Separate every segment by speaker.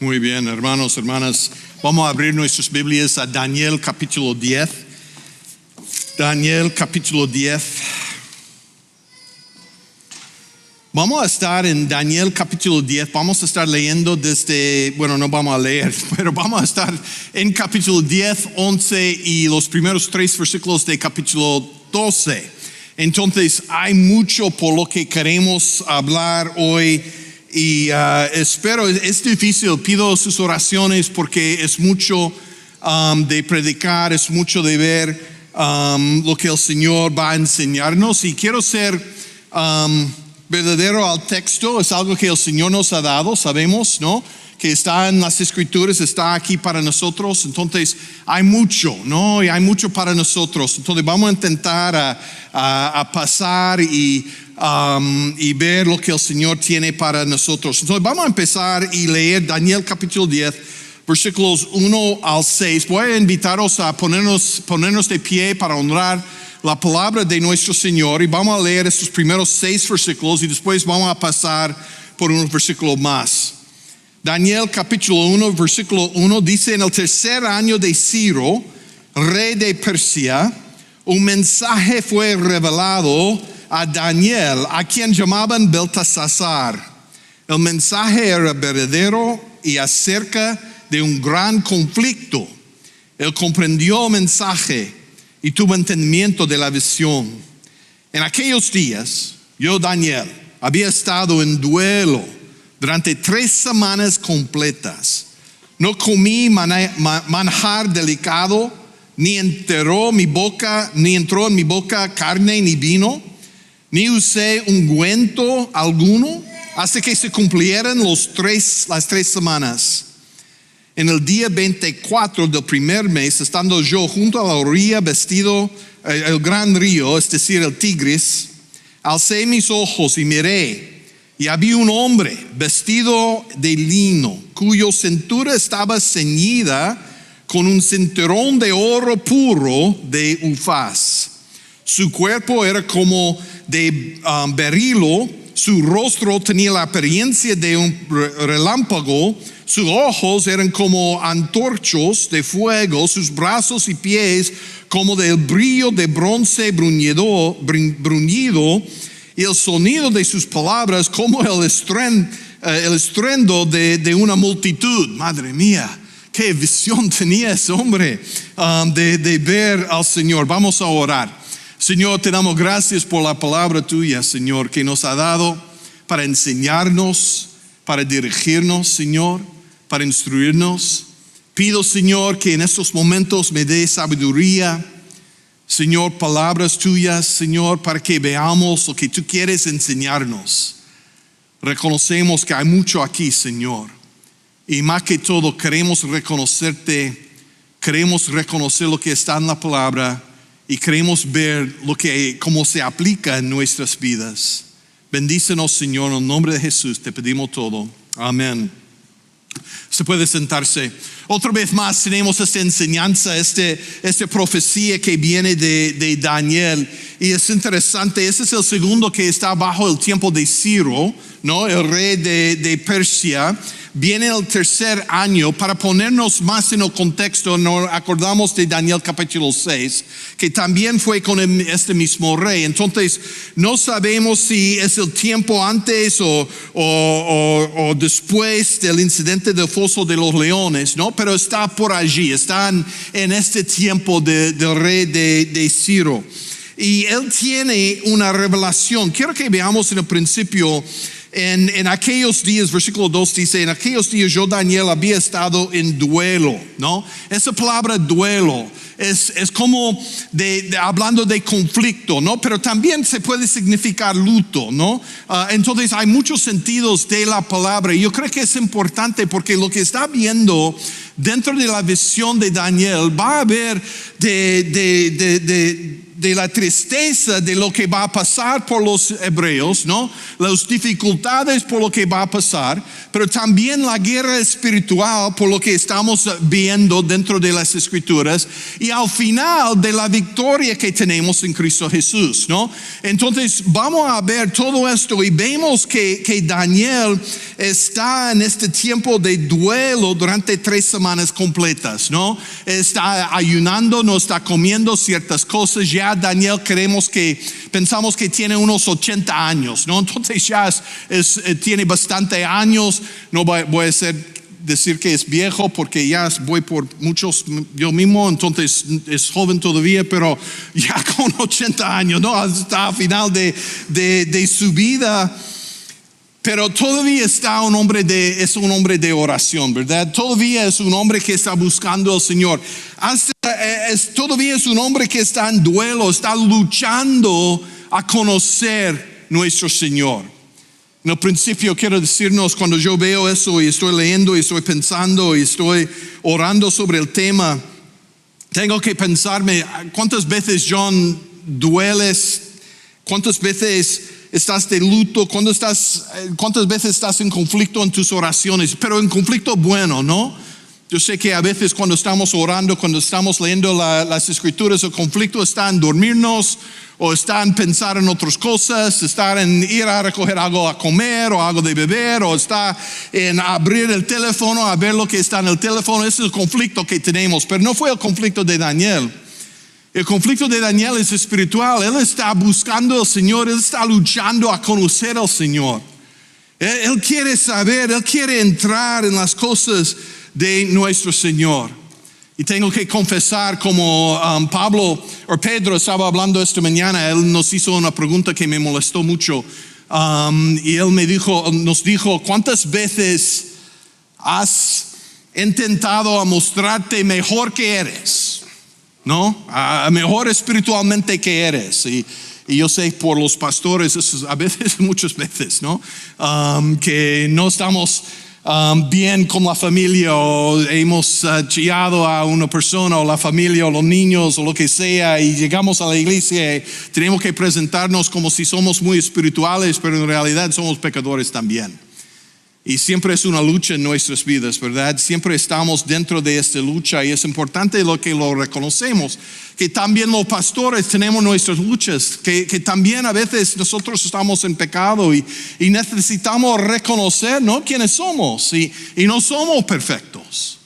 Speaker 1: Muy bien, hermanos, hermanas. Vamos a abrir nuestras Biblias a Daniel capítulo 10. Daniel capítulo 10. Vamos a estar en Daniel capítulo 10. Vamos a estar leyendo desde, no vamos a leer, pero vamos a estar en capítulo 10, 11 y los primeros 3 versículos de capítulo 12. Entonces hay mucho por lo que queremos hablar hoy. Y espero, es difícil, pido sus oraciones porque es mucho de predicar, es mucho de ver lo que el Señor va a enseñarnos. Y quiero ser verdadero al texto, es algo que el Señor nos ha dado, sabemos, ¿no? Que está en las Escrituras, está aquí para nosotros. Entonces hay mucho, ¿no? Y hay mucho para nosotros. Entonces vamos a intentar a pasar y ver lo que el Señor tiene para nosotros. Entonces vamos a empezar y leer Daniel capítulo 10, versículos 1 al 6. Voy a invitaros a ponernos de pie para honrar la palabra de nuestro Señor y vamos a leer estos primeros 6 versículos y después vamos a pasar por unos versículos más. Daniel capítulo 1, versículo 1 dice: en el tercer año de Ciro, rey de Persia, un mensaje fue revelado a Daniel, a quien llamaban Beltesazar. El mensaje era verdadero y acerca de un gran conflicto. Él comprendió el mensaje y tuvo entendimiento de la visión. En aquellos días, yo, Daniel, había estado en duelo durante 3 semanas completas. No comí manjar delicado, ni entró en mi boca carne ni vino, ni usé ungüento alguno hasta que se cumplieran las 3 semanas. En el día 24 del primer mes, estando yo junto a la orilla vestido el gran río, es decir, el Tigris, alcé mis ojos y miré, y había un hombre vestido de lino, cuya cintura estaba ceñida con un cinturón de oro puro de Ufaz. Su cuerpo era como de berilo, su rostro tenía la apariencia de un relámpago, sus ojos eran como antorchos de fuego, sus brazos y pies como del brillo de bronce bruñido, y el sonido de sus palabras como el estruendo de una multitud. Madre mía, qué visión tenía ese hombre de ver al Señor. Vamos a orar. Señor, te damos gracias por la palabra tuya, Señor, que nos ha dado para enseñarnos, para dirigirnos, Señor, para instruirnos. Pido, Señor, que en estos momentos me dé sabiduría, Señor, palabras tuyas, Señor, para que veamos lo que tú quieres enseñarnos. Reconocemos que hay mucho aquí, Señor, y más que todo queremos reconocerte, queremos reconocer lo que está en la palabra y queremos ver cómo se aplica en nuestras vidas. Bendícenos, Señor, en el nombre de Jesús te pedimos todo. Amén. Se puede sentarse. Otra vez más tenemos esta enseñanza, esta profecía que viene de Daniel. Y es interesante, este es el segundo que está bajo el tiempo de Ciro, ¿no? El rey de Persia. Viene el tercer año. Para ponernos más en el contexto, nos acordamos de Daniel capítulo 6, que también fue con este mismo rey. Entonces no sabemos si es el tiempo antes o después del incidente del foso de los leones, ¿no? Pero está por allí, están en este tiempo del rey de Ciro. Y él tiene una revelación. Quiero que veamos en el principio. En aquellos días, versículo 2 dice: en aquellos días yo, Daniel, había estado en duelo, ¿no? Esa palabra duelo es como hablando de conflicto, ¿no? Pero también se puede significar luto, ¿no? Entonces hay muchos sentidos de la palabra y yo creo que es importante porque lo que está viendo dentro de la visión de Daniel va a haber de la tristeza de lo que va a pasar por los hebreos, ¿no? Las dificultades por lo que va a pasar, pero también la guerra espiritual por lo que estamos viendo dentro de las Escrituras y al final de la victoria que tenemos en Cristo Jesús, ¿no? Entonces vamos a ver todo esto y vemos que Daniel está en este tiempo de duelo durante 3 semanas completas, ¿no? Está ayunando, no está comiendo ciertas cosas. Ya Daniel pensamos que tiene unos 80 años, ¿no? Entonces ya tiene bastante años. No voy a decir que es viejo porque ya voy por muchos yo mismo, entonces es joven todavía, pero ya con 80 años, ¿no? Está a final de su vida. Pero todavía es un hombre de oración, ¿verdad? Todavía es un hombre que está buscando al Señor. Todavía es un hombre que está en duelo, está luchando a conocer nuestro Señor. En el principio quiero decirnos, cuando yo veo eso y estoy leyendo y estoy pensando y estoy orando sobre el tema, tengo que pensarme, ¿cuántas veces, John, dueles? ¿Cuántas veces estás de luto? ¿Cuántas veces estás en conflicto en tus oraciones? Pero en conflicto bueno, ¿no? Yo sé que a veces cuando estamos orando, cuando estamos leyendo las Escrituras, el conflicto está en dormirnos, o está en pensar en otras cosas, está en ir a recoger algo a comer o algo de beber, o está en abrir el teléfono a ver lo que está en el teléfono. Ese es el conflicto que tenemos, pero no fue el conflicto de Daniel. El conflicto de Daniel es espiritual. Él está buscando al Señor, él está luchando a conocer al Señor. Él quiere saber, él quiere entrar en las cosas de nuestro Señor. Y tengo que confesar, como Pedro estaba hablando esta mañana, él nos hizo una pregunta que me molestó mucho. Y él nos dijo, ¿cuántas veces has intentado a mostrarte mejor que eres? ¿No? Mejor espiritualmente que eres. Y yo sé por los pastores, a veces, muchas veces, ¿no? Que no estamos bien con la familia, o hemos chillado a una persona o la familia o los niños o lo que sea, y llegamos a la iglesia y tenemos que presentarnos como si somos muy espirituales, pero en realidad somos pecadores también. Y siempre es una lucha en nuestras vidas, ¿verdad? Siempre estamos dentro de esta lucha y es importante que lo reconocemos, que también los pastores tenemos nuestras luchas, que también a veces nosotros estamos en pecado y necesitamos reconocer, ¿no?, quiénes somos y no somos perfectos.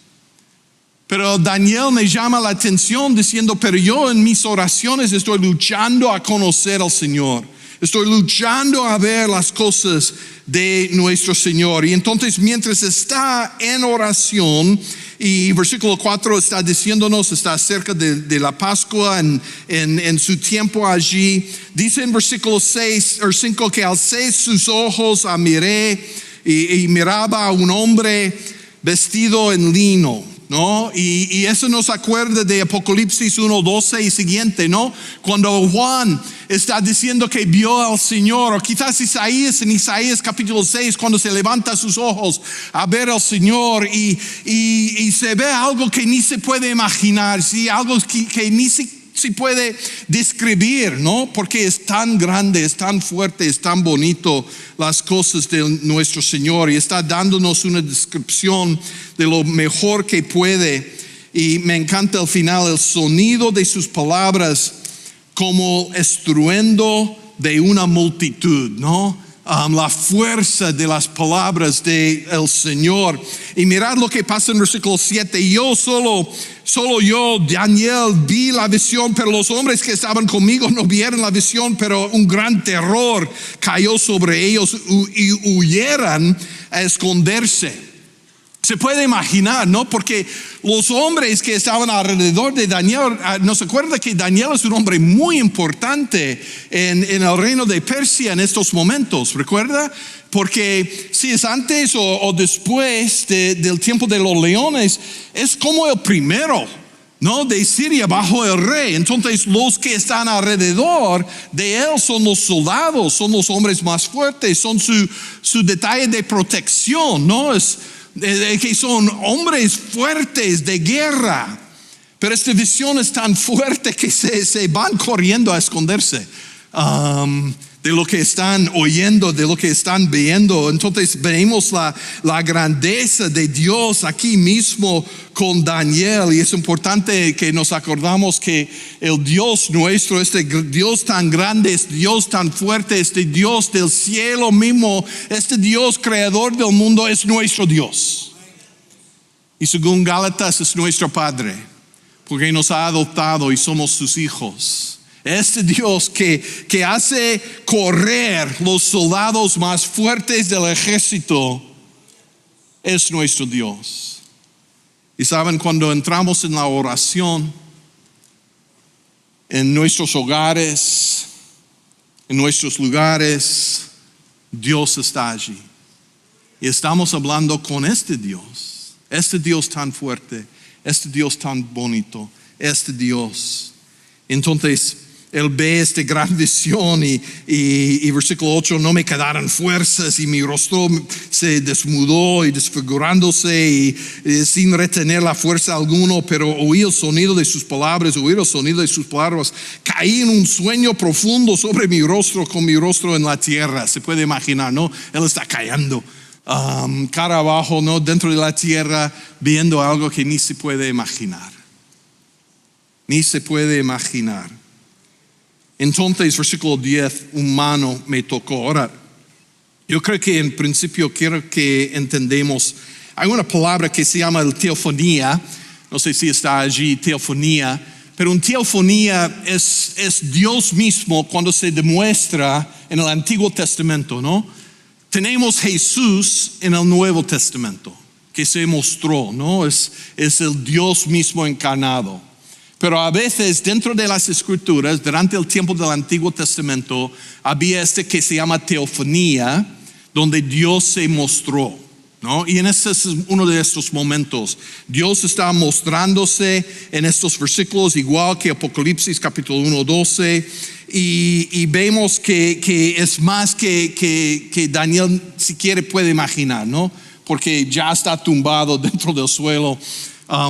Speaker 1: Pero Daniel me llama la atención diciendo, pero yo en mis oraciones estoy luchando a conocer al Señor. Estoy luchando a ver las cosas de nuestro Señor. Y entonces mientras está en oración, y versículo 4 está diciéndonos, está cerca de la Pascua, en su tiempo allí. Dice en versículo 6 o 5 que alcé sus ojos a miré y miraba a un hombre vestido en lino, ¿no? Y eso nos acuerda de Apocalipsis 1:12 y siguiente, ¿no? Cuando Juan está diciendo que vio al Señor, o quizás en Isaías capítulo 6, cuando se levanta sus ojos a ver al Señor y se ve algo que ni se puede imaginar, ¿sí? Algo que ni se puede describir, ¿no? Porque es tan grande, es tan fuerte, es tan bonito las cosas de nuestro Señor, y está dándonos una descripción de lo mejor que puede. Y me encanta al final el sonido de sus palabras como estruendo de una multitud, ¿no? La fuerza de las palabras del Señor. Y mirad lo que pasa en versículo 7. Yo solo yo, Daniel, vi la visión, pero los hombres que estaban conmigo no vieron la visión, pero un gran terror cayó sobre ellos y huyeran a esconderse. Se puede imaginar, ¿no? Porque los hombres que estaban alrededor de Daniel, nos acuerda que Daniel es un hombre muy importante en el reino de Persia en estos momentos, ¿recuerda? Porque si es antes o después del tiempo de los leones, es como el primero, ¿no?, de Siria bajo el rey. Entonces los que están alrededor de él son los soldados, son los hombres más fuertes, son su detalle de protección, ¿no? Que son hombres fuertes de guerra. Pero esta visión es tan fuerte que se van corriendo a esconderse de lo que están oyendo, de lo que están viendo. Entonces vemos la grandeza de Dios aquí mismo con Daniel. Y es importante que nos acordamos que el Dios nuestro, este Dios tan grande, este Dios tan fuerte, este Dios del cielo mismo, este Dios creador del mundo es nuestro Dios. Y según Gálatas es nuestro Padre, porque nos ha adoptado y somos sus hijos. Este Dios que hace correr los soldados más fuertes del ejército es nuestro Dios. Y saben, cuando entramos en la oración, en nuestros hogares, en nuestros lugares, Dios está allí. Y estamos hablando con este Dios tan fuerte, este Dios tan bonito, este Dios. Entonces, Él ve esta gran visión y versículo 8, no me quedaron fuerzas y mi rostro se desmudó y desfigurándose y sin retener la fuerza alguno, pero oí el sonido de sus palabras, caí en un sueño profundo sobre mi rostro con mi rostro en la tierra. Se puede imaginar, ¿no? Él está cayendo cara abajo, ¿no? Dentro de la tierra, viendo algo que ni se puede imaginar. Ni se puede imaginar. Entonces, versículo 10, un mano me tocó. Ahora, yo creo que en principio quiero que entendamos, hay una palabra que se llama teofonía, no sé si está allí, teofonía, pero una teofonía es Dios mismo cuando se demuestra en el Antiguo Testamento, ¿no? Tenemos Jesús en el Nuevo Testamento, que se mostró, ¿no? Es el Dios mismo encarnado. Pero a veces dentro de las escrituras, durante el tiempo del Antiguo Testamento, había que se llama teofonía, donde Dios se mostró, ¿no? Y en este es uno de estos momentos. Dios está mostrándose en estos versículos, igual que Apocalipsis capítulo 1, 12. Y vemos que es más que Daniel siquiera puede imaginar, ¿no? Porque ya está tumbado dentro del suelo.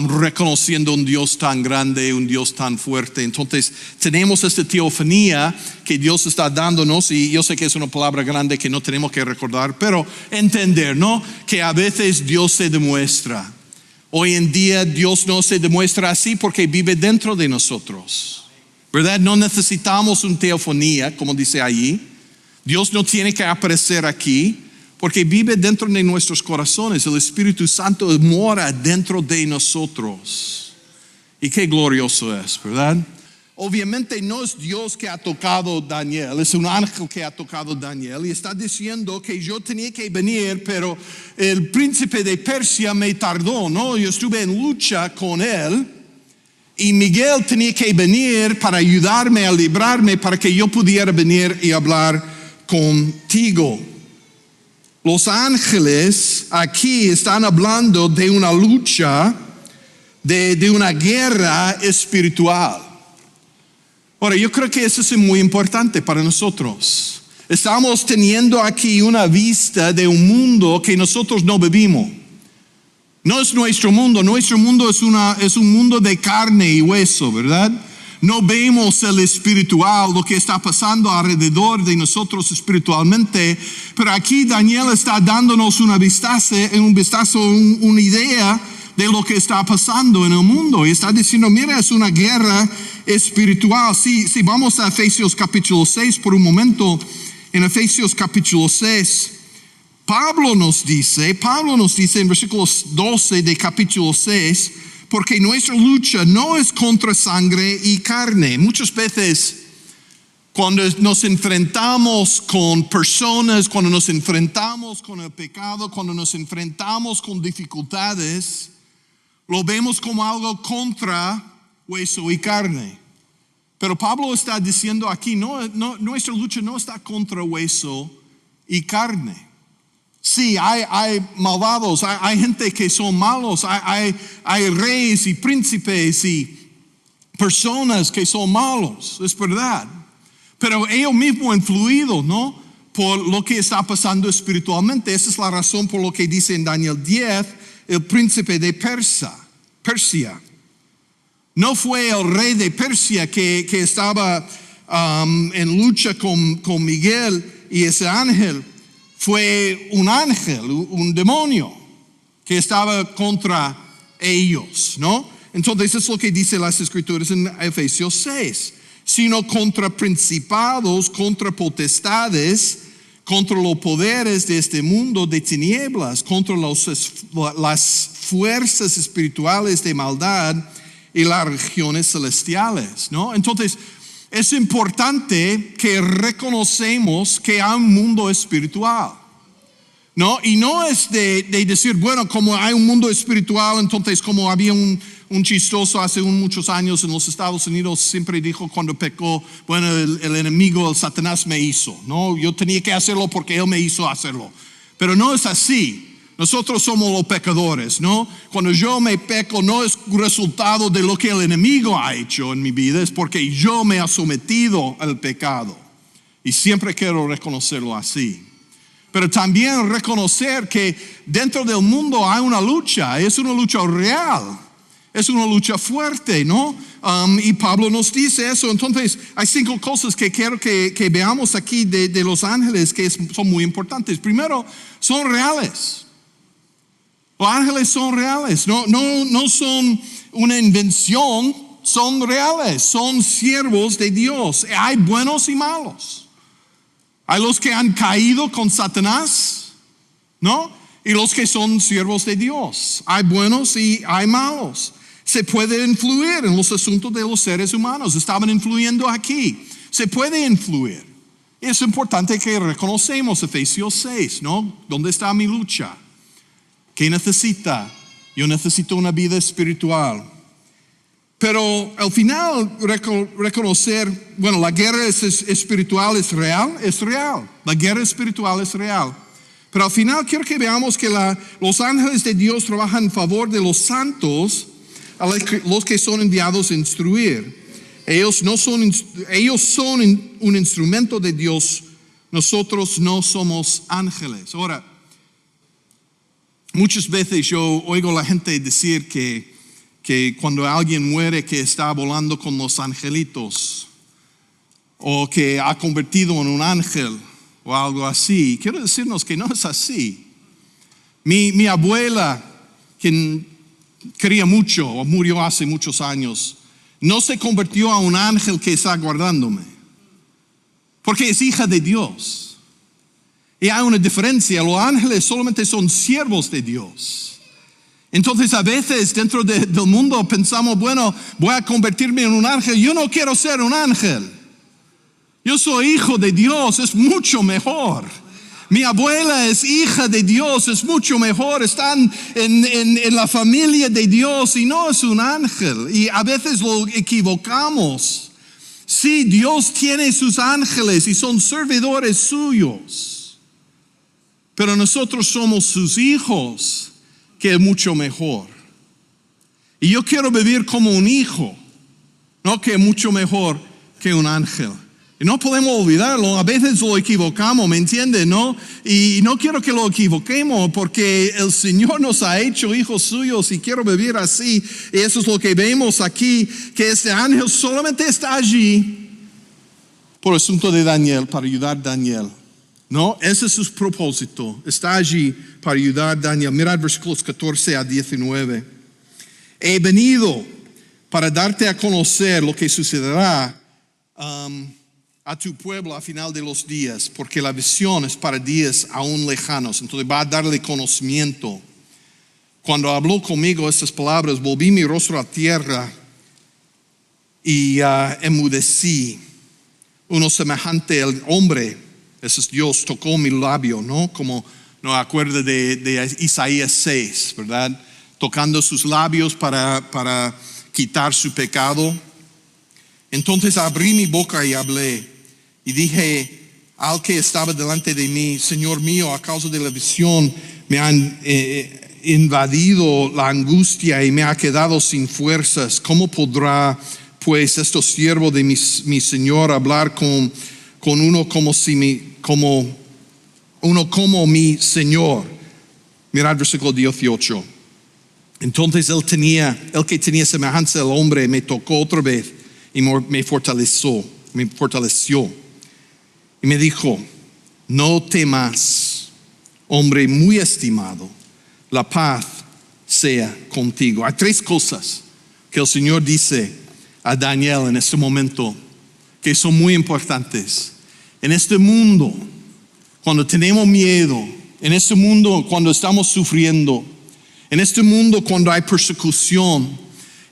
Speaker 1: Reconociendo un Dios tan grande, un Dios tan fuerte. Entonces tenemos esta teofonía que Dios está dándonos, y yo sé que es una palabra grande que no tenemos que recordar, pero entender, ¿no? Que a veces Dios se demuestra. Hoy en día Dios no se demuestra así porque vive dentro de nosotros, ¿verdad? No necesitamos una teofonía, como dice allí. Dios no tiene que aparecer aquí, porque vive dentro de nuestros corazones. El Espíritu Santo mora dentro de nosotros. Y qué glorioso es, ¿verdad? Obviamente no es Dios que ha tocado a Daniel, es un ángel que ha tocado a Daniel y está diciendo que yo tenía que venir, pero el príncipe de Persia me tardó, ¿no? Yo estuve en lucha con él y Miguel tenía que venir para ayudarme a librarme para que yo pudiera venir y hablar contigo. Los ángeles aquí están hablando de una lucha, de una guerra espiritual. Ahora, yo creo que eso es muy importante para nosotros. Estamos teniendo aquí una vista de un mundo que nosotros no vivimos. No es nuestro mundo es un mundo de carne y hueso, ¿verdad? No vemos el espiritual, lo que está pasando alrededor de nosotros espiritualmente, pero aquí Daniel está dándonos un vistazo, una idea de lo que está pasando en el mundo. Y está diciendo, mira, es una guerra espiritual. Si vamos a Efesios capítulo 6 por un momento, en Efesios capítulo 6, Pablo nos dice en versículos 12 de capítulo 6, porque nuestra lucha no es contra sangre y carne. Muchas veces cuando nos enfrentamos con personas, cuando nos enfrentamos con el pecado, cuando nos enfrentamos con dificultades, lo vemos como algo contra hueso y carne. Pero Pablo está diciendo aquí, nuestra lucha no está contra hueso y carne. Sí, hay malvados, hay gente que son malos, hay reyes y príncipes y personas que son malos, es verdad. Pero ellos mismos influidos, ¿no? Por lo que está pasando espiritualmente. Esa es la razón por lo que dice en Daniel 10, el príncipe de Persia. No fue el rey de Persia que estaba en lucha con Miguel y ese ángel. Fue un ángel, un demonio que estaba contra ellos, ¿no? Entonces es lo que dice las escrituras en Efesios 6. Sino contra principados, contra potestades, contra los poderes de este mundo de tinieblas, contra las fuerzas espirituales de maldad y las regiones celestiales, ¿no? Entonces, es importante que reconocemos que hay un mundo espiritual, ¿no? Y no es de decir, bueno, como hay un mundo espiritual, entonces como había un chistoso hace muchos años en los Estados Unidos, siempre dijo cuando pecó, bueno, el enemigo, el Satanás me hizo, ¿no? Yo tenía que hacerlo porque él me hizo hacerlo. Pero no es así. Nosotros somos los pecadores, ¿no? Cuando yo me peco no es resultado de lo que el enemigo ha hecho en mi vida, es porque yo me he sometido al pecado. Y siempre quiero reconocerlo así. Pero también reconocer que dentro del mundo hay una lucha, es una lucha real. Es una lucha fuerte, ¿no? Y Pablo nos dice eso. Entonces, hay 5 cosas que quiero que veamos aquí de los ángeles que son muy importantes. Primero, son reales. Los ángeles son reales. No son una invención, son reales. Son siervos de Dios. Hay buenos y malos. Hay los que han caído con Satanás, ¿no? Y los que son siervos de Dios. Hay buenos y hay malos. Se puede influir en los asuntos de los seres humanos. Estaban influyendo aquí. Se puede influir. Es importante que reconocemos Efesios 6, ¿no? ¿Dónde está mi lucha? ¿Qué necesita? Yo necesito una vida espiritual. Pero al final reconocer, bueno, la guerra espiritual es real. La guerra espiritual es real. Pero al final quiero que veamos que los ángeles de Dios trabajan en favor de los santos, a los que son enviados a instruir. Ellos son un instrumento de Dios. Nosotros no somos ángeles. Ahora, muchas veces yo oigo a la gente decir que cuando alguien muere que está volando con los angelitos o que ha convertido en un ángel o algo así. Quiero decirnos que no es así. Mi abuela, quien quería mucho o murió hace muchos años, no se convirtió a un ángel que está guardándome, porque es hija de Dios. Y hay una diferencia. Los ángeles solamente son siervos de Dios. Entonces a veces dentro del mundo pensamos, bueno, voy a convertirme en un ángel. Yo no quiero ser un ángel. Yo soy hijo de Dios, es mucho mejor. Mi abuela es hija de Dios, es mucho mejor. Están en la familia de Dios y no es un ángel. Y a veces lo equivocamos. Sí, Dios tiene sus ángeles y son servidores suyos. Pero nosotros somos sus hijos, que es mucho mejor. Y yo quiero vivir como un hijo, no que es mucho mejor que un ángel. Y no podemos olvidarlo, a veces lo equivocamos, ¿me entienden? ¿No? Y no quiero que lo equivoquemos porque el Señor nos ha hecho hijos suyos y quiero vivir así. Y eso es lo que vemos aquí, que este ángel solamente está allí por asunto de Daniel, para ayudar a Daniel. ¿No? Ese es su propósito, está allí para ayudar a Daniel. Mirad versículos 14 a 19. He venido para darte a conocer lo que sucederá a tu pueblo a final de los días, porque la visión es para días aún lejanos. Entonces va a darle conocimiento. Cuando habló conmigo estas palabras, volví mi rostro a tierra y enmudecí. Uno semejante al hombre, ese es Dios, tocó mi labio, ¿no? Como nos acuerda de Isaías 6, ¿verdad? Tocando sus labios para quitar su pecado. Entonces abrí mi boca y hablé. Y dije al que estaba delante de mí, Señor mío, a causa de la visión me han invadido la angustia y me ha quedado sin fuerzas. ¿Cómo podrá pues este siervo de mi Señor hablar con uno como mi Señor? Mirad versículo 18. Entonces el que tenía semejanza al hombre me tocó otra vez y me fortaleció. Y me dijo, no temas, hombre muy estimado, la paz sea contigo. Hay tres cosas que el Señor dice a Daniel en este momento que son muy importantes. En este mundo, cuando tenemos miedo, en este mundo cuando estamos sufriendo, en este mundo cuando hay persecución,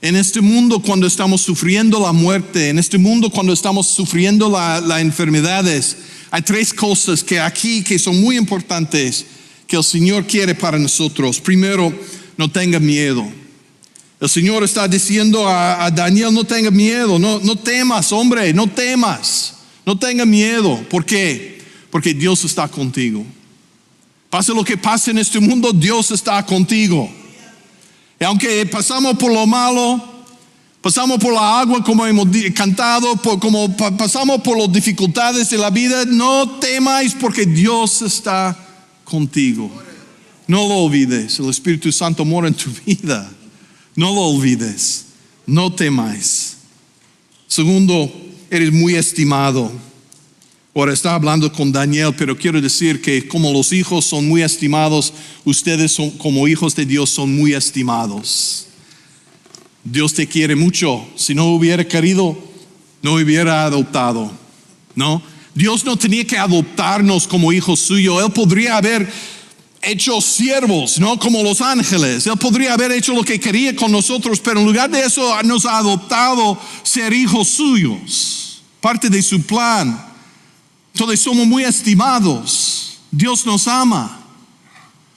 Speaker 1: en este mundo cuando estamos sufriendo la muerte, en este mundo cuando estamos sufriendo las enfermedades, hay tres cosas que aquí que son muy importantes que el Señor quiere para nosotros. Primero, no tenga miedo. El Señor está diciendo a Daniel, no tenga miedo, no temas, hombre, no temas, no tenga miedo. ¿Por qué? Porque Dios está contigo. Pase lo que pase en este mundo, Dios está contigo. Y aunque pasamos por lo malo, pasamos por la agua como hemos cantado, pasamos por las dificultades de la vida, no temáis porque Dios está contigo. No lo olvides, el Espíritu Santo mora en tu vida. No lo olvides, no temáis. Segundo, eres muy estimado. Ahora está hablando con Daniel, pero quiero decir que como los hijos son muy estimados, ustedes son, como hijos de Dios son muy estimados. Dios te quiere mucho. Si no hubiera querido, no hubiera adoptado, ¿no? Dios no tenía que adoptarnos como hijos suyos. Él podría haber hecho siervos, ¿no? Como los ángeles. Él podría haber hecho lo que quería con nosotros, pero en lugar de eso nos ha adoptado ser hijos suyos. Parte de su plan. Entonces somos muy estimados. Dios nos ama.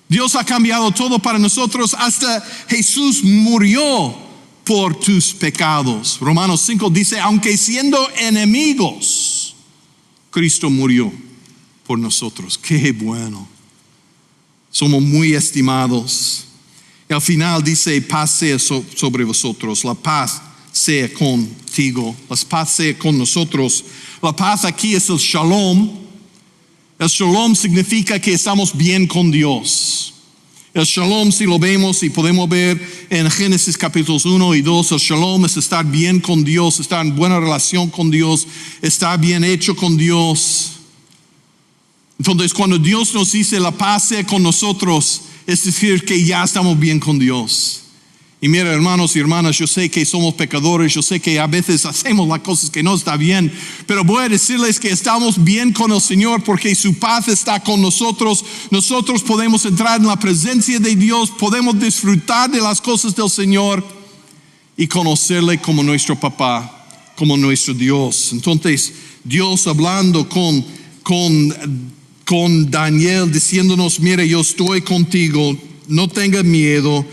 Speaker 1: Dios ha cambiado todo para nosotros. Hasta Jesús murió por tus pecados. Romanos 5 dice, aunque siendo enemigos, Cristo murió por nosotros. Qué bueno. Somos muy estimados. Y al final dice, paz sea sobre vosotros. La paz sea contigo. La paz sea con nosotros. La paz aquí es el shalom. El shalom significa que estamos bien con Dios. El shalom, si lo vemos y podemos ver en Génesis capítulos 1 y 2, el shalom es estar bien con Dios, estar en buena relación con Dios, estar bien hecho con Dios. Entonces, cuando Dios nos dice la paz sea con nosotros, es decir que ya estamos bien con Dios. Y mira, hermanos y hermanas, yo sé que somos pecadores, yo sé que a veces hacemos las cosas que no está bien, pero voy a decirles que estamos bien con el Señor porque su paz está con nosotros. Nosotros podemos entrar en la presencia de Dios, podemos disfrutar de las cosas del Señor y conocerle como nuestro papá, como nuestro Dios. Entonces, Dios hablando con Daniel, diciéndonos, mira, yo estoy contigo, no tengas miedo.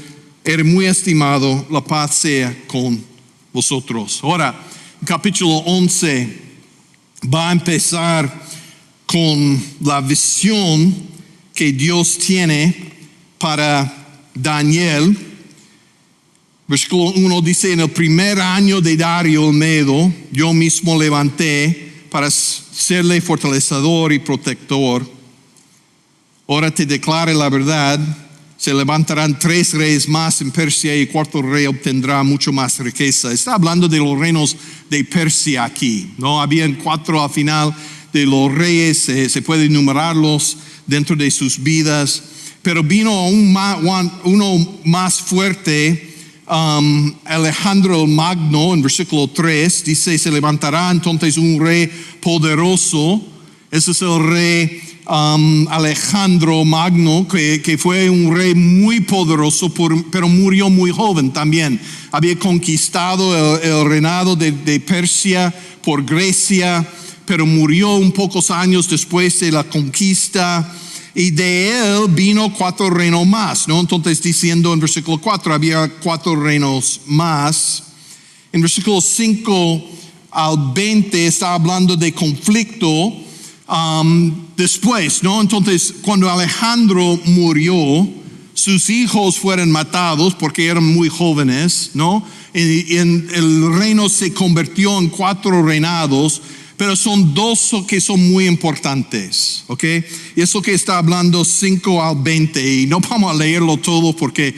Speaker 1: Eres muy estimado, la paz sea con vosotros. Ahora, capítulo 11 va a empezar con la visión que Dios tiene para Daniel. Versículo 1 dice, en el primer año de Darío el Medo, yo mismo levanté para serle fortalecedor y protector. Ahora te declare la verdad. Se levantarán 3 reyes más en Persia y el 4º rey obtendrá mucho más riqueza. Está hablando de los reinos de Persia aquí, ¿no? Habían 4 al final de los reyes, se puede enumerarlos dentro de sus vidas. Pero vino uno más fuerte, Alejandro el Magno, en versículo 3, dice, se levantará entonces un rey poderoso. Ese es el rey Alejandro Magno, que fue un rey muy poderoso, pero murió muy joven también. Había conquistado el reinado de Persia por Grecia, pero murió un pocos años después de la conquista. Y de él vino 4 reinos más, ¿no? Entonces diciendo en versículo 4, había 4 reinos más. En versículo 5 al 20 está hablando de conflicto. Después, ¿no? Entonces, cuando Alejandro murió, sus hijos fueron matados porque eran muy jóvenes, ¿no? Y el reino se convirtió en 4 reinados, pero son 2 que son muy importantes, ¿ok? Y eso que está hablando 5 al 20, y no vamos a leerlo todo porque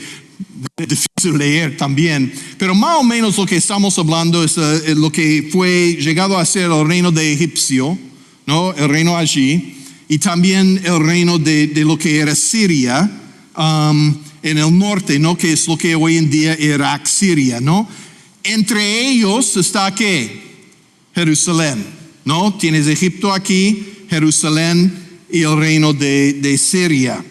Speaker 1: es difícil leer también, pero más o menos lo que estamos hablando es lo que fue llegado a ser el reino de Egipcio, ¿no? El reino allí, y también el reino de lo que era Siria, en el norte, ¿no? Que es lo que hoy en día Irak, Siria, ¿no? Entre ellos está ¿qué? Jerusalén, ¿no? Tienes Egipto aquí, Jerusalén y el reino de Siria.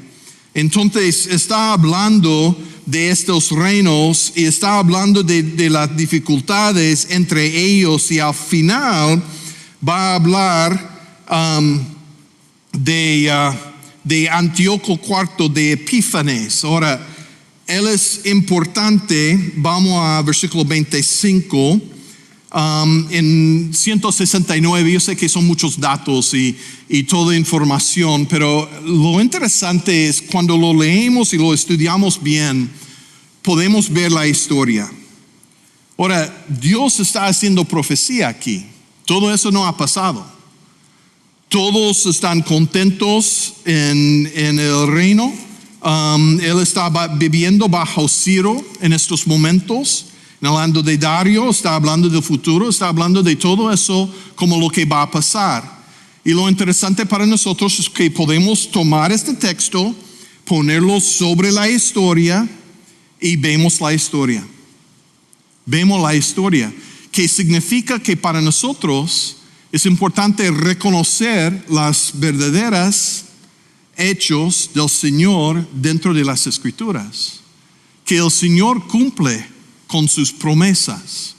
Speaker 1: Entonces está hablando de estos reinos y está hablando de las dificultades entre ellos, y al final va a hablar de Antíoco IV de Epífanes. Ahora, él es importante. Vamos a versículo 25. En 169, yo sé que son muchos datos y toda información, pero lo interesante es cuando lo leemos y lo estudiamos bien, podemos ver la historia. Ahora, Dios está haciendo profecía aquí. Todo eso no ha pasado. Todos están contentos en el reino. Él está viviendo bajo Ciro en estos momentos. Hablando de Dario, está hablando del futuro, está hablando de todo eso como lo que va a pasar. Y lo interesante para nosotros es que podemos tomar este texto, ponerlo sobre la historia y vemos la historia. Vemos la historia, que significa que para nosotros es importante reconocer las verdaderas hechos del Señor dentro de las Escrituras. Que el Señor cumple con sus promesas.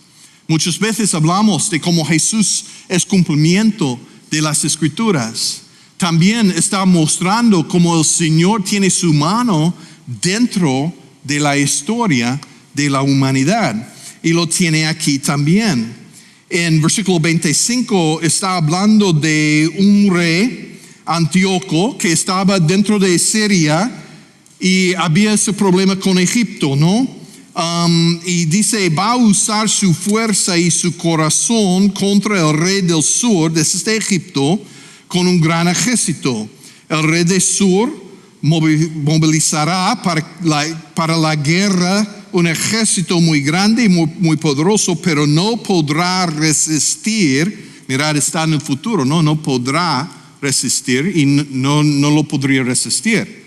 Speaker 1: Muchas veces hablamos de cómo Jesús es cumplimiento de las Escrituras. También está mostrando cómo el Señor tiene su mano dentro de la historia de la humanidad. Y lo tiene aquí también. En versículo 25 está hablando de un rey, Antíoco, que estaba dentro de Siria y había ese problema con Egipto, ¿no? Y dice, va a usar su fuerza y su corazón contra el rey del sur, desde Egipto, con un gran ejército. El rey del sur movilizará para la guerra un ejército muy grande y muy poderoso, pero no podrá resistir. Mirad, está en el futuro, no podrá resistir y no lo podría resistir,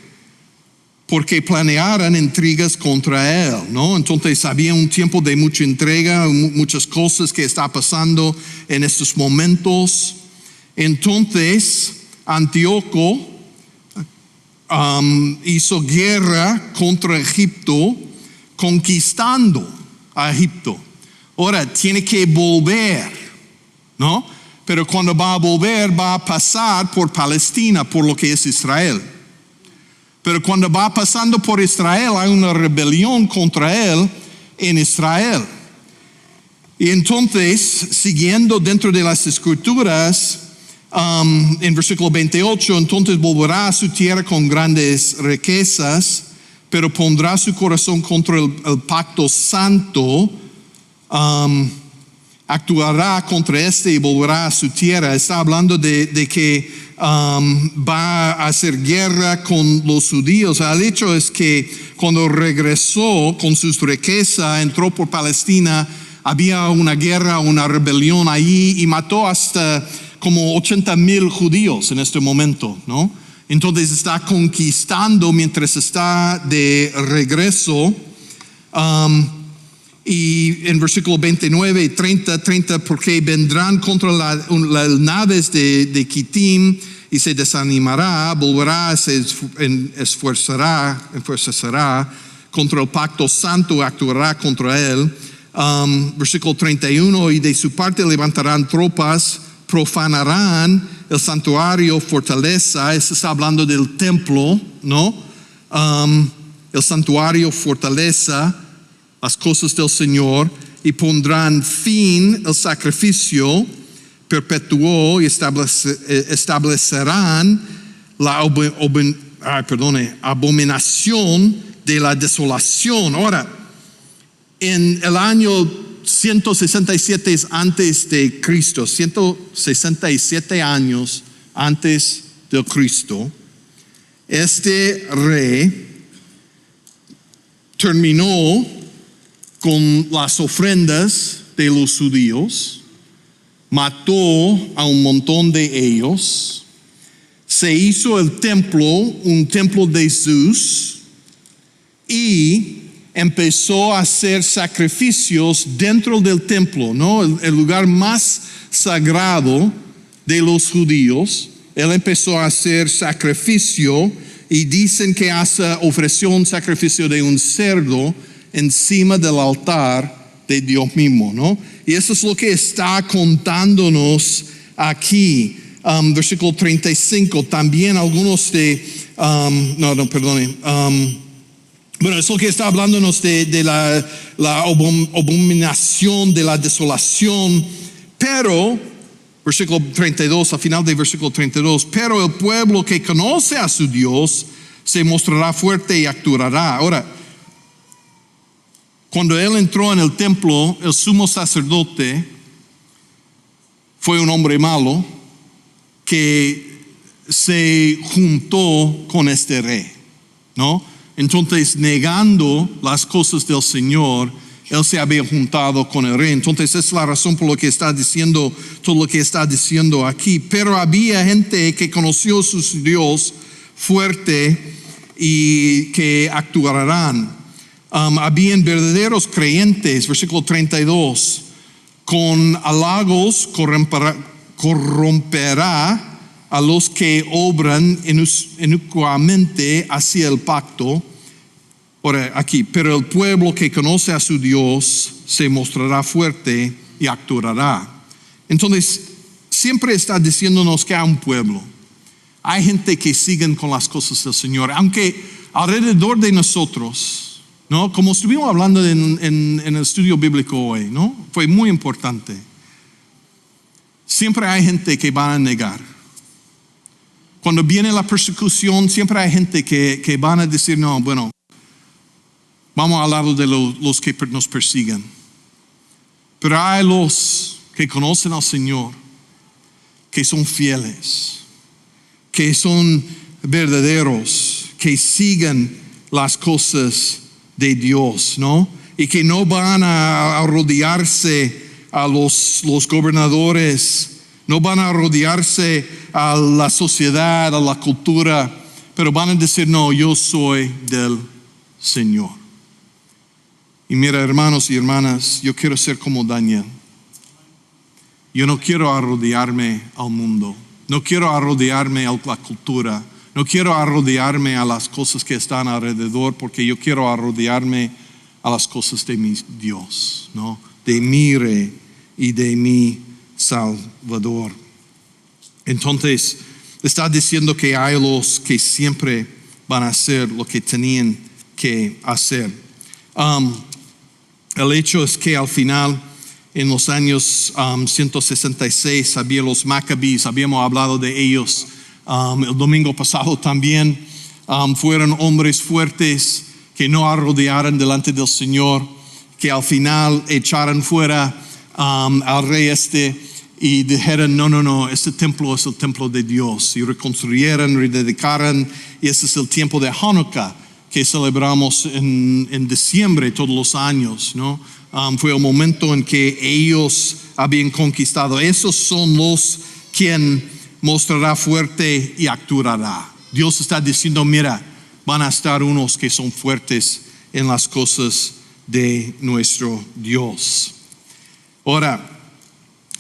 Speaker 1: porque planearan intrigas contra él, ¿no? Entonces había un tiempo de mucha entrega, muchas cosas que está pasando en estos momentos. Entonces Antíoco hizo guerra contra Egipto, conquistando a Egipto. Ahora tiene que volver, ¿no? Pero cuando va a volver va a pasar por Palestina, por lo que es Israel. Pero cuando va pasando por Israel hay una rebelión contra él en Israel. Y entonces, siguiendo dentro de las Escrituras, en versículo 28, entonces volverá a su tierra con grandes riquezas, pero pondrá su corazón contra el pacto santo, actuará contra este y volverá a su tierra. Está hablando de que va a hacer guerra con los judíos. El hecho es que cuando regresó con sus riquezas, entró por Palestina, había una guerra, una rebelión allí y mató hasta como 80,000 judíos en este momento, ¿no? Entonces está conquistando mientras está de regreso. Y en versículo 29 y 30, porque vendrán contra las naves de Kitim y se desanimará, volverá, se esforzará contra el pacto santo, actuará contra él. Versículo 31, y de su parte levantarán tropas, profanarán el santuario, fortaleza. Eso está hablando del templo, ¿no? El santuario, fortaleza, las cosas del Señor, y pondrán fin al sacrificio perpetuo y establecerán la abominación de la desolación. Ahora, en el año 167 antes de Cristo, 167 años antes de Cristo, este rey terminó con las ofrendas de los judíos, mató a un montón de ellos, se hizo el templo un templo de Zeus y empezó a hacer sacrificios dentro del templo, ¿no? El lugar más sagrado de los judíos. Él empezó a hacer sacrificio y dicen que ofreció un sacrificio de un cerdo encima del altar de Dios mismo, ¿no? Y eso es lo que está contándonos aquí. Versículo 35, también algunos de, bueno, es lo que está hablándonos de la abominación de la desolación, pero, versículo 32, al final del versículo 32, pero el pueblo que conoce a su Dios se mostrará fuerte y actuará. Ahora, cuando él entró en el templo, el sumo sacerdote fue un hombre malo que se juntó con este rey, ¿no? Entonces, negando las cosas del Señor, él se había juntado con el rey. Entonces, esa es la razón por lo que está diciendo, todo lo que está diciendo aquí. Pero había gente que conoció a su Dios fuerte y que actuarán. Habían verdaderos creyentes, versículo 32, con halagos corromperá a los que obran inicuamente hacia el pacto. Por aquí, pero el pueblo que conoce a su Dios se mostrará fuerte y actuará. Entonces, siempre está diciéndonos que hay un pueblo. Hay gente que siguen con las cosas del Señor, aunque alrededor de nosotros, ¿no? Como estuvimos hablando en el estudio bíblico hoy, ¿no? Fue muy importante. Siempre hay gente que van a negar. Cuando viene la persecución, siempre hay gente que van a decir, no, bueno, vamos al lado de los que nos persiguen. Pero hay los que conocen al Señor, que son fieles, que son verdaderos, que siguen las cosas de Dios, ¿no? Y que no van a rodearse a los gobernadores, no van a rodearse a la sociedad, a la cultura, pero van a decir, no, yo soy del Señor. Y mira, hermanos y hermanas, yo quiero ser como Daniel. Yo no quiero arrodillarme al mundo, no quiero arrodillarme a la cultura, no quiero arrodillarme a las cosas que están alrededor, porque yo quiero arrodillarme a las cosas de mi Dios, ¿no? De mi Rey y de mi Salvador. Entonces, está diciendo que hay los que siempre van a hacer lo que tenían que hacer. El hecho es que al final, en los años 166, había los Maccabees, habíamos hablado de ellos el domingo pasado también. Fueron hombres fuertes que no arrodillaron delante del Señor, que al final echaron fuera al rey y dijeron, no, este templo es el templo de Dios, y reconstruyeron, rededicaron, y ese es el tiempo de Hanukkah que celebramos en diciembre todos los años, ¿no? Fue el momento en que ellos habían conquistado. Esos son los quien mostrará fuerte y actuará. Dios está diciendo, mira, van a estar unos que son fuertes en las cosas de nuestro Dios. Ahora,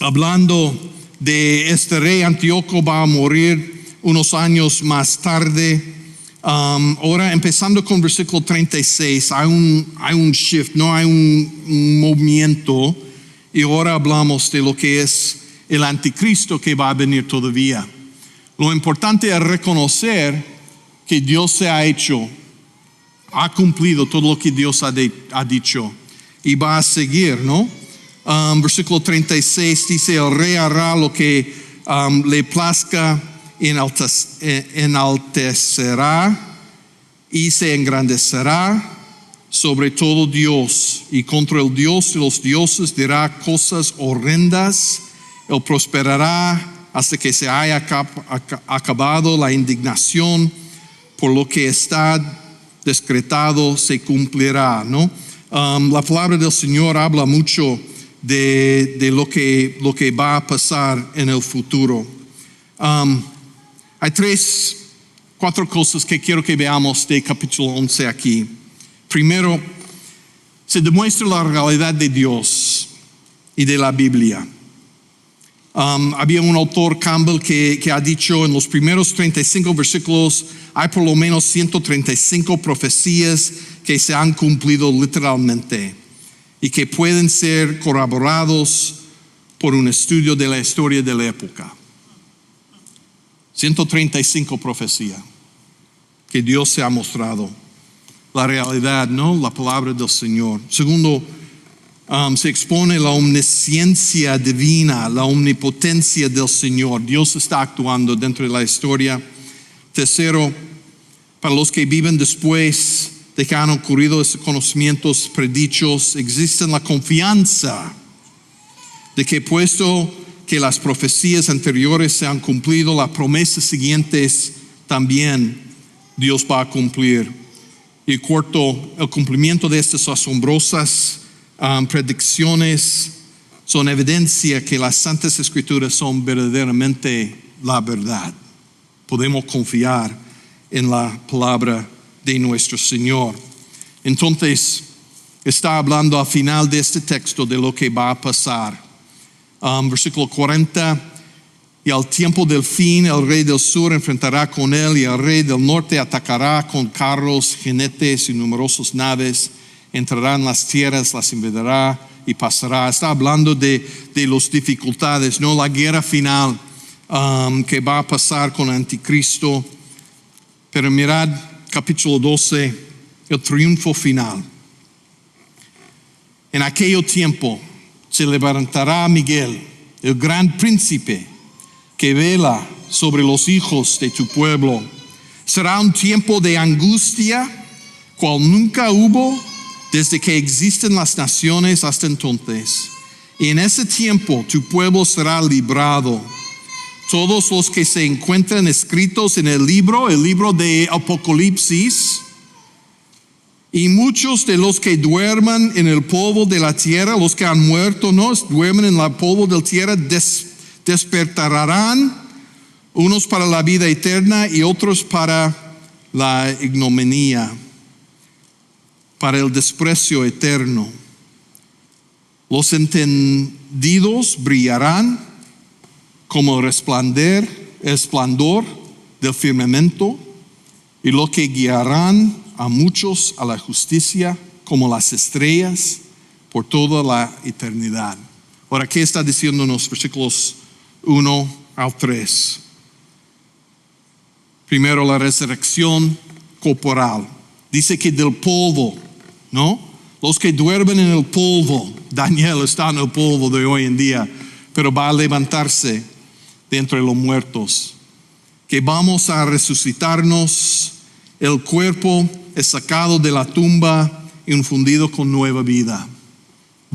Speaker 1: hablando de este rey, Antíoco va a morir unos años más tarde. Ahora, empezando con versículo 36, hay un shift, no hay un movimiento, y ahora hablamos de lo que es el anticristo que va a venir todavía. Lo importante es reconocer que Dios se ha cumplido todo lo que Dios ha dicho, y va a seguir, ¿no? Versículo 36 dice, el rey hará lo que le plazca, enaltecerá y se engrandecerá sobre todo Dios, y contra el Dios de los dioses dirá cosas horrendas. Él prosperará hasta que se haya acabado la indignación, por lo que está decretado se cumplirá, ¿no? La palabra del Señor habla mucho de lo que va a pasar en el futuro. Hay 4 cosas que quiero que veamos de capítulo 11 aquí. Primero, se demuestra la realidad de Dios y de la Biblia. Había un autor, Campbell, que ha dicho en los primeros 35 versículos hay por lo menos 135 profecías que se han cumplido literalmente y que pueden ser corroborados por un estudio de la historia de la época. 135 profecías que Dios se ha mostrado. La realidad, ¿no? La palabra del Señor. Segundo, se expone la omnisciencia divina, la omnipotencia del Señor. Dios está actuando dentro de la historia. Tercero, para los que viven después de que han ocurrido estos conocimientos predichos, existe la confianza de que puesto que las profecías anteriores se han cumplido, las promesas siguientes también Dios va a cumplir. Y cuarto, el cumplimiento de estas asombrosas predicciones son evidencia que las Santas Escrituras son verdaderamente la verdad. Podemos confiar en la palabra de nuestro Señor. Entonces, está hablando al final de este texto de lo que va a pasar. Versículo 40, y al tiempo del fin el rey del sur enfrentará con él y el rey del norte atacará con carros, jinetes y numerosas naves, entrará en las tierras, las invadirá y pasará. Está hablando de las dificultades, no la guerra final que va a pasar con el anticristo. Pero mirad capítulo 12, el triunfo final. En aquel tiempo se levantará Miguel, el gran príncipe, que vela sobre los hijos de tu pueblo. Será un tiempo de angustia, cual nunca hubo desde que existen las naciones hasta entonces. Y en ese tiempo tu pueblo será librado. Todos los que se encuentran escritos en el libro de Apocalipsis, y muchos de los que duerman en el polvo de la tierra, los que han muerto, no duermen en el polvo de la tierra, despertarán, unos para la vida eterna y otros para la ignominia, para el desprecio eterno. Los entendidos brillarán como el resplandor del firmamento, y los que guiarán a muchos a la justicia como las estrellas por toda la eternidad. Ahora, ¿qué está diciéndonos versículos 1 al 3? Primero, la resurrección corporal. Dice que del polvo, ¿no? Los que duermen en el polvo, Daniel está en el polvo de hoy en día, pero va a levantarse de entre los muertos. Que vamos a resucitarnos, el cuerpo es sacado de la tumba y infundido con nueva vida.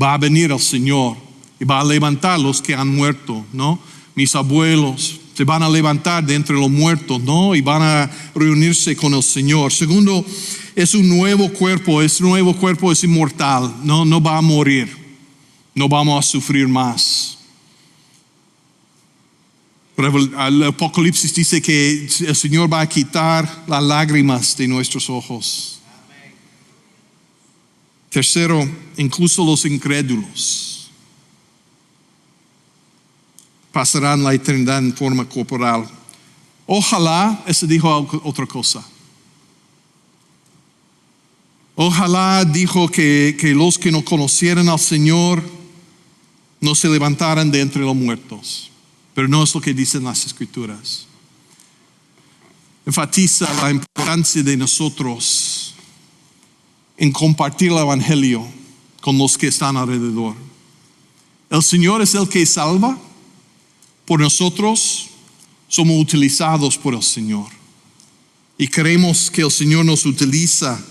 Speaker 1: Va a venir el Señor y va a levantar los que han muerto, ¿no? Mis abuelos se van a levantar de entre los muertos, ¿no? Y van a reunirse con el Señor. Segundo, es un nuevo cuerpo. Ese nuevo cuerpo es inmortal, no va a morir. No vamos a sufrir más. El Apocalipsis dice que el Señor va a quitar las lágrimas de nuestros ojos. Amén. Tercero, incluso los incrédulos pasarán la eternidad en forma corporal. Ojalá, ese dijo otra cosa. Ojalá dijo que los que no conocieran al Señor no se levantaran de entre los muertos. Pero no es lo que dicen las Escrituras. Enfatiza la importancia de nosotros en compartir el Evangelio con los que están alrededor. El Señor es el que salva. Por nosotros somos utilizados por el Señor. Y creemos que el Señor nos utiliza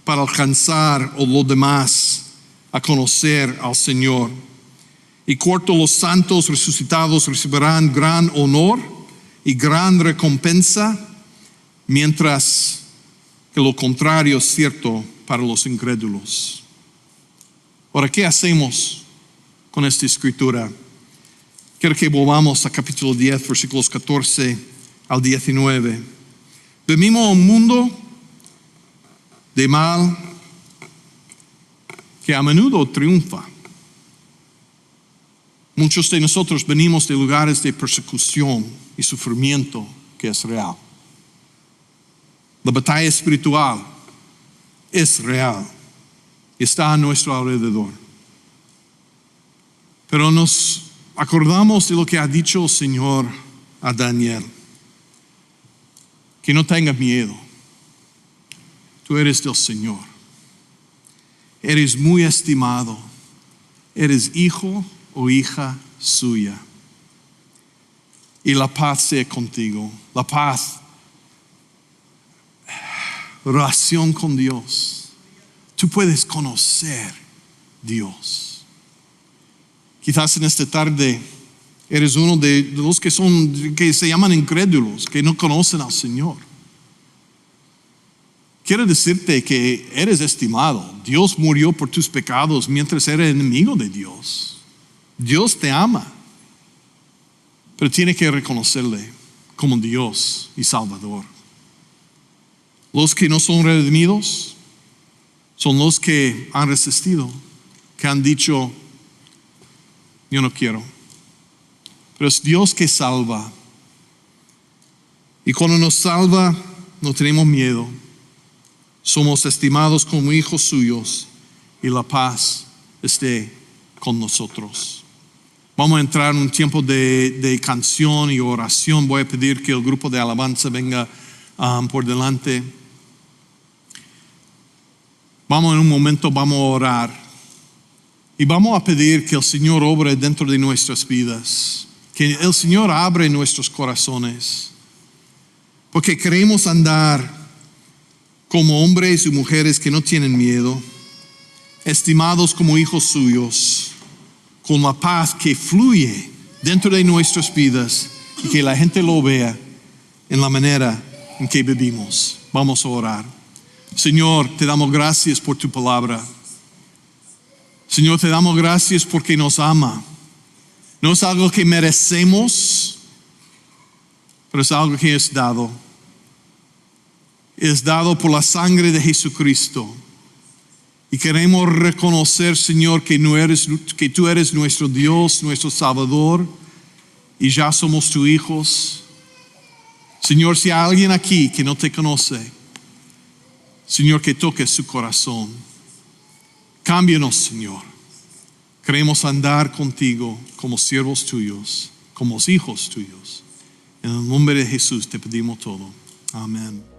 Speaker 1: para alcanzar a los demás a conocer al Señor. Y cuarto, los santos resucitados recibirán gran honor y gran recompensa, mientras que lo contrario es cierto para los incrédulos. Ahora, ¿qué hacemos con esta escritura? Quiero que volvamos a capítulo 10, versículos 14 al 19. Venimos a un mundo de mal que a menudo triunfa. Muchos de nosotros venimos de lugares de persecución y sufrimiento que es real. La batalla espiritual es real y está a nuestro alrededor. Pero nos acordamos de lo que ha dicho el Señor a Daniel. Que no tengas miedo. Tú eres del Señor. Eres muy estimado. Eres hijo o hija suya. Y la paz sea contigo. La paz. Relación con Dios. Tú puedes conocer Dios. Quizás en esta tarde eres uno de los que se llaman incrédulos, que no conocen al Señor. Quiero decirte que eres estimado. Dios murió por tus pecados mientras eras enemigo de Dios. Dios te ama. Pero tienes que reconocerle como Dios y Salvador. Los que no son redimidos son los que han resistido, que han dicho, yo no quiero. Pero es Dios que salva. Y cuando nos salva, no tenemos miedo. Somos estimados como hijos suyos y la paz esté con nosotros. Vamos a entrar en un tiempo de canción y oración. Voy a pedir que el grupo de alabanza venga por delante. En un momento vamos a orar. Y vamos a pedir que el Señor obre dentro de nuestras vidas. Que el Señor abre nuestros corazones. Porque queremos andar como hombres y mujeres que no tienen miedo. Estimados como hijos suyos. Con la paz que fluye dentro de nuestras vidas. Y que la gente lo vea en la manera en que vivimos. Vamos a orar. Señor, te damos gracias por tu palabra. Señor, te damos gracias porque nos ama. No es algo que merecemos, pero es algo que es dado. Es dado por la sangre de Jesucristo. Y queremos reconocer, Señor, que tú eres nuestro Dios, nuestro Salvador, y ya somos tus hijos. Señor, si hay alguien aquí que no te conoce, Señor, que toque su corazón. Cámbianos, Señor. Queremos andar contigo como siervos tuyos, como hijos tuyos. En el nombre de Jesús te pedimos todo. Amén.